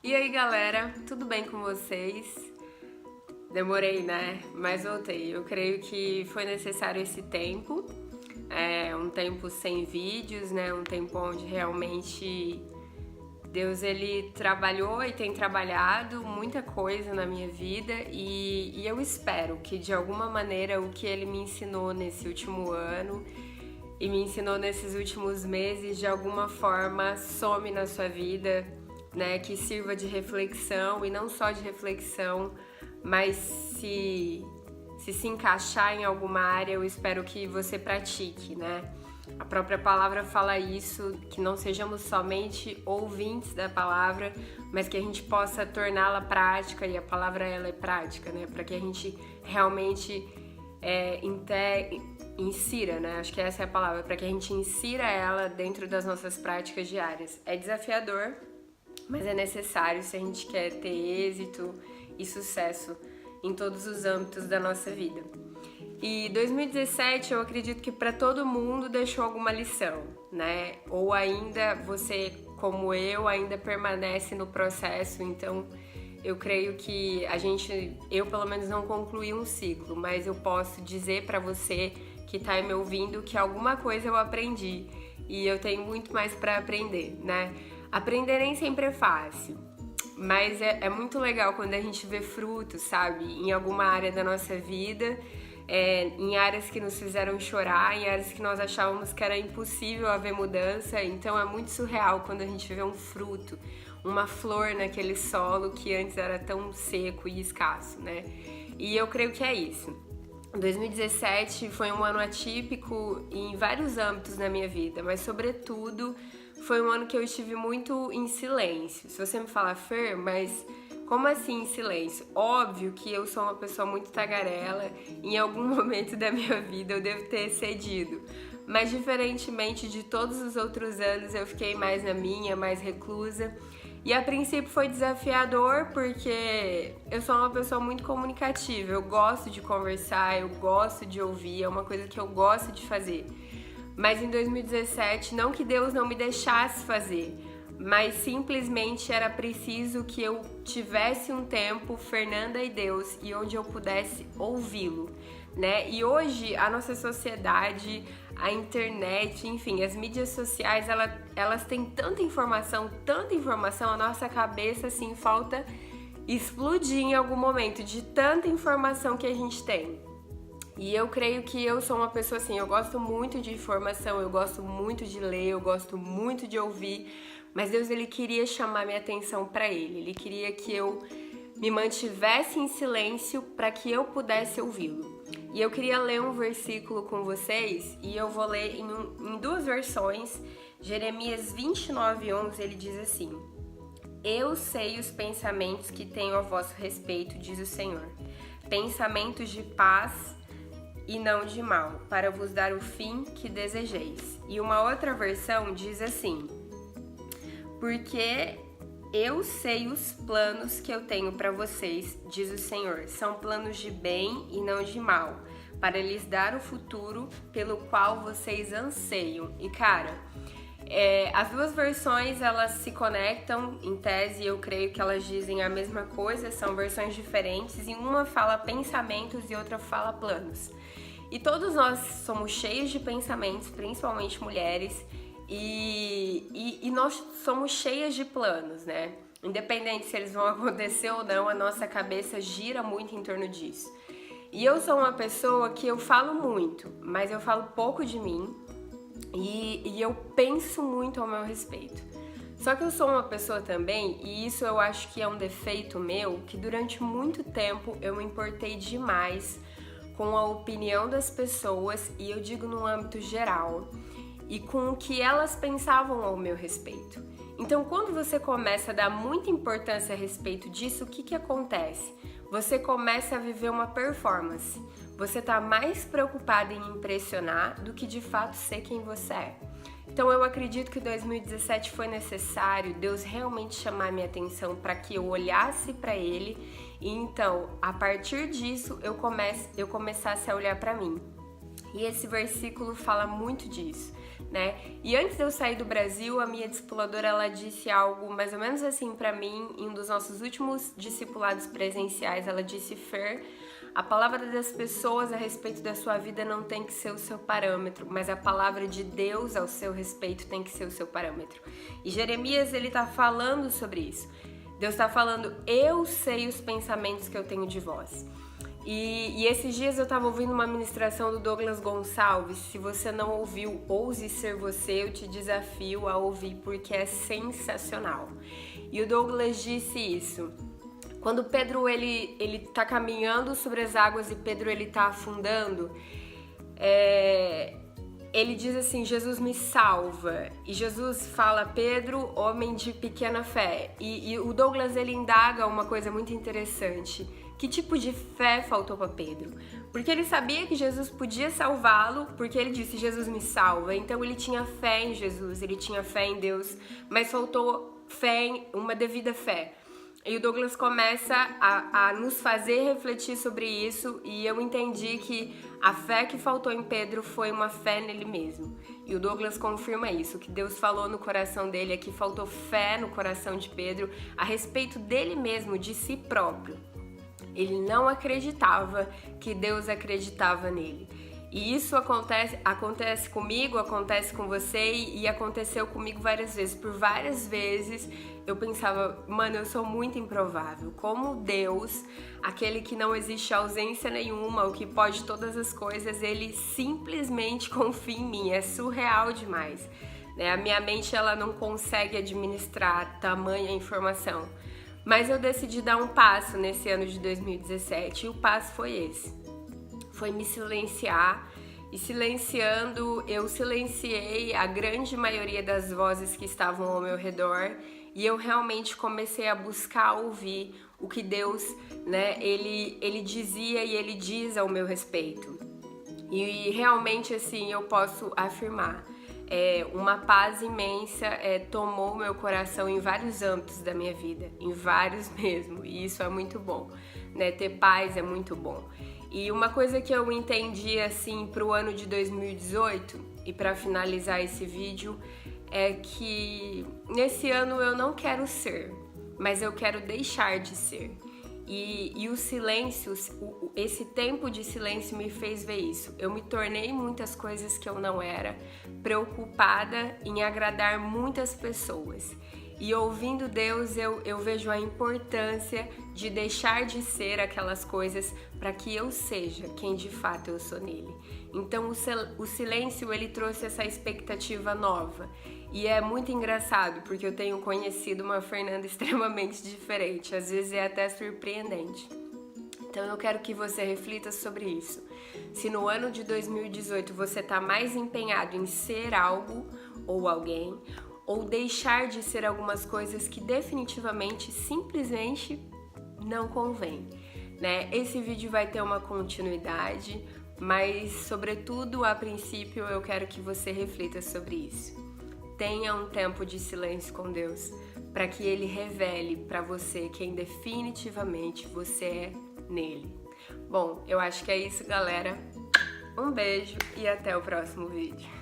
E aí galera, tudo bem com vocês? Demorei, né? Mas voltei. Eu creio que foi necessário esse tempo, um tempo sem vídeos, né? Um tempo onde realmente Deus ele trabalhou e tem trabalhado muita coisa na minha vida e eu espero que de alguma maneira o que ele me ensinou nesse último ano e me ensinou nesses últimos meses de alguma forma some na sua vida, né? Que sirva de reflexão e não só de reflexão, mas se encaixar em alguma área, eu espero que você pratique, né? A própria palavra fala isso, que não sejamos somente ouvintes da palavra, mas que a gente possa torná-la prática, e a palavra ela é prática, né? Para que a gente realmente insira, né? Acho que essa é a palavra, para que a gente insira ela dentro das nossas práticas diárias. É desafiador, mas é necessário se a gente quer ter êxito e sucesso em todos os âmbitos da nossa vida. E 2017 eu acredito que para todo mundo deixou alguma lição, né? Ou ainda você, como eu, ainda permanece no processo, então eu creio que eu pelo menos não concluí um ciclo, mas eu posso dizer para você que tá me ouvindo que alguma coisa eu aprendi e eu tenho muito mais para aprender, né? Aprender nem sempre é fácil, mas é muito legal quando a gente vê frutos, sabe? Em alguma área da nossa vida, em áreas que nos fizeram chorar, em áreas que nós achávamos que era impossível haver mudança. Então é muito surreal quando a gente vê um fruto, uma flor naquele solo que antes era tão seco e escasso, né? E eu creio que é isso. 2017 foi um ano atípico em vários âmbitos na minha vida, mas sobretudo foi um ano que eu estive muito em silêncio. Se você me falar, Fer, mas como assim em silêncio? Óbvio que eu sou uma pessoa muito tagarela, em algum momento da minha vida eu devo ter cedido. Mas diferentemente de todos os outros anos, eu fiquei mais na minha, mais reclusa. E a princípio foi desafiador porque eu sou uma pessoa muito comunicativa, eu gosto de conversar, eu gosto de ouvir, é uma coisa que eu gosto de fazer. Mas em 2017, não que Deus não me deixasse fazer, mas simplesmente era preciso que eu tivesse um tempo, Fernanda e Deus, e onde eu pudesse ouvi-lo, né? E hoje a nossa sociedade, a internet, enfim, as mídias sociais, elas têm tanta informação, a nossa cabeça assim falta explodir em algum momento de tanta informação que a gente tem. E eu creio que eu sou uma pessoa assim, eu gosto muito de informação, eu gosto muito de ler, eu gosto muito de ouvir, mas Deus ele queria chamar minha atenção para ele queria que eu me mantivesse em silêncio para que eu pudesse ouvi-lo. E eu queria ler um versículo com vocês, e eu vou ler em duas versões. Jeremias 29:11, ele diz assim: Eu sei os pensamentos que tenho a vosso respeito, diz o Senhor, pensamentos de paz e não de mal, para vos dar o fim que desejeis. E uma outra versão diz assim: Porque eu sei os planos que eu tenho para vocês, diz o Senhor, são planos de bem e não de mal, para lhes dar o futuro pelo qual vocês anseiam. E cara, as duas versões elas se conectam em tese, eu creio que elas dizem a mesma coisa, são versões diferentes, e uma fala pensamentos e outra fala planos. E todos nós somos cheios de pensamentos, principalmente mulheres, e nós somos cheias de planos, né? Independente se eles vão acontecer ou não, a nossa cabeça gira muito em torno disso. E eu sou uma pessoa que eu falo muito, mas eu falo pouco de mim e eu penso muito ao meu respeito. Só que eu sou uma pessoa também, e isso eu acho que é um defeito meu, que durante muito tempo eu me importei demais com a opinião das pessoas, e eu digo no âmbito geral, e com o que elas pensavam ao meu respeito. Então, quando você começa a dar muita importância a respeito disso, o que acontece? Você começa a viver uma performance. Você está mais preocupado em impressionar do que de fato ser quem você é. Então, eu acredito que 2017 foi necessário Deus realmente chamar minha atenção para que eu olhasse para Ele, e então, a partir disso, eu começasse a olhar para mim. E esse versículo fala muito disso. né? E antes de eu sair do Brasil, a minha discipuladora, ela disse algo mais ou menos assim pra mim, em um dos nossos últimos discipulados presenciais. Ela disse: Fer, a palavra das pessoas a respeito da sua vida não tem que ser o seu parâmetro, mas a palavra de Deus ao seu respeito tem que ser o seu parâmetro. E Jeremias, ele tá falando sobre isso. Deus tá falando: eu sei os pensamentos que eu tenho de vós. E esses dias eu tava ouvindo uma ministração do Douglas Gonçalves. Se você não ouviu, ouse ser você, eu te desafio a ouvir, porque é sensacional. E o Douglas disse isso: quando Pedro ele tá caminhando sobre as águas e Pedro ele tá afundando, ele diz assim: Jesus me salva. E Jesus fala: Pedro, homem de pequena fé. E o Douglas, ele indaga uma coisa muito interessante: que tipo de fé faltou para Pedro? Porque ele sabia que Jesus podia salvá-lo, porque ele disse: Jesus me salva. Então ele tinha fé em Jesus, ele tinha fé em Deus, mas faltou fé, uma devida fé. E o Douglas começa a nos fazer refletir sobre isso, e eu entendi que a fé que faltou em Pedro foi uma fé nele mesmo. E o Douglas confirma isso, que Deus falou no coração dele, é que faltou fé no coração de Pedro a respeito dele mesmo, de si próprio. Ele não acreditava que Deus acreditava nele. E isso acontece comigo, acontece com você e aconteceu comigo várias vezes. Por várias vezes eu pensava: mano, eu sou muito improvável. Como Deus, aquele que não existe ausência nenhuma, o que pode todas as coisas, ele simplesmente confia em mim. É surreal demais, né? A minha mente, ela não consegue administrar tamanha informação. Mas eu decidi dar um passo nesse ano de 2017 e o passo foi esse. Foi me silenciar, e silenciando, eu silenciei a grande maioria das vozes que estavam ao meu redor, e eu realmente comecei a buscar ouvir o que Deus, né, ele dizia e ele diz ao meu respeito. E realmente, assim, eu posso afirmar, uma paz imensa tomou meu coração em vários âmbitos da minha vida, em vários mesmo, e isso é muito bom, né? Ter paz é muito bom. E uma coisa que eu entendi, assim, pro ano de 2018, e para finalizar esse vídeo, é que nesse ano eu não quero ser, mas eu quero deixar de ser. E o silêncio, esse tempo de silêncio me fez ver isso. Eu me tornei muitas coisas que eu não era, preocupada em agradar muitas pessoas. E ouvindo Deus, eu vejo a importância de deixar de ser aquelas coisas para que eu seja quem de fato eu sou nele. Então o silêncio, ele trouxe essa expectativa nova. E é muito engraçado, porque eu tenho conhecido uma Fernanda extremamente diferente. Às vezes é até surpreendente. Então eu quero que você reflita sobre isso. Se no ano de 2018 você está mais empenhado em ser algo ou alguém, ou deixar de ser algumas coisas que definitivamente, simplesmente não convém, né? Esse vídeo vai ter uma continuidade, mas sobretudo, a princípio, eu quero que você reflita sobre isso. Tenha um tempo de silêncio com Deus, para que Ele revele para você quem definitivamente você é nele. Bom, eu acho que é isso, galera. Um beijo e até o próximo vídeo.